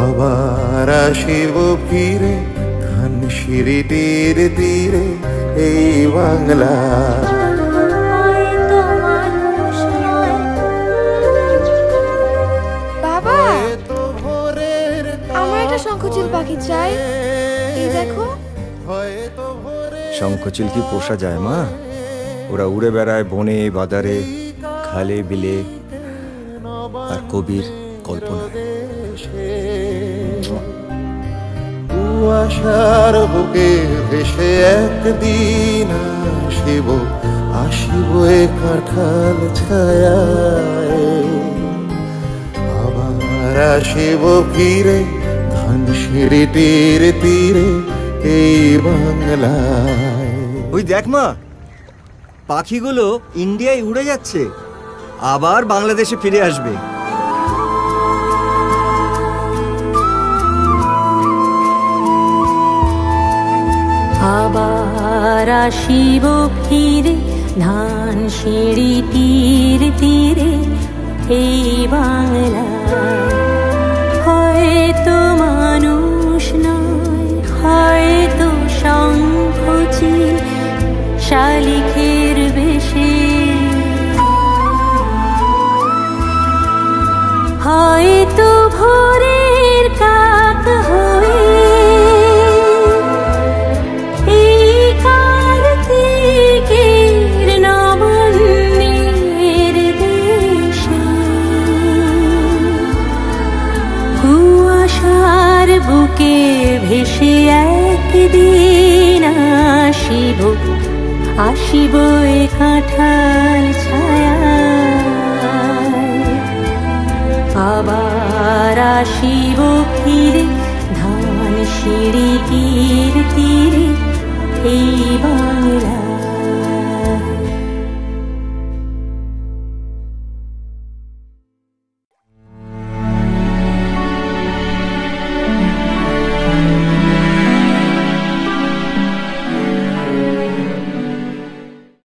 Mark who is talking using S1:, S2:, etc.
S1: আবার আসিব ফিরে ধানসিঁড়ি তীরে তীরে এই বাংলা।
S2: বাবা, আমার একটা শঙ্খচিল পাখি চাই। এই দেখো।
S3: শঙ্খচিল কি পোষা যায় মা? ওরা উড়ে বেড়ায় বনে বাজারে, খালে বিলে, আর কবির কল্পনা।
S1: কুয়াশার বুকে ভেসে একদিন আসিব, আসিব এ কাঁঠাল ছায়ায়। আবার আসিব ফিরে ধানসিঁড়ি তীরে তীরে এই বাংলায়।
S3: ওই দেখ মা, পাখিগুলো ইন্ডিয়ায় উড়ে যাচ্ছে, আবার বাংলাদেশে ফিরে আসবে।
S4: আবার আসিব ফিরে ধানসিঁড়ি তীরে তীরে এই বাংলা। হয়তো মানুষ নয়, হয়তো শঙ্খচিল শালিখের বেশে, হয়তো ভোরের কাক হয়ে এই কার্তিকের নবান্নের দেশে। কুয়াশার বুকে ভেসে একদিন আসিব, আসিব এ কাঁঠাল ছায়ায়। আবার আসিব ফিরে ধানসিঁড়ি তীরে তীরে এই বাংলা।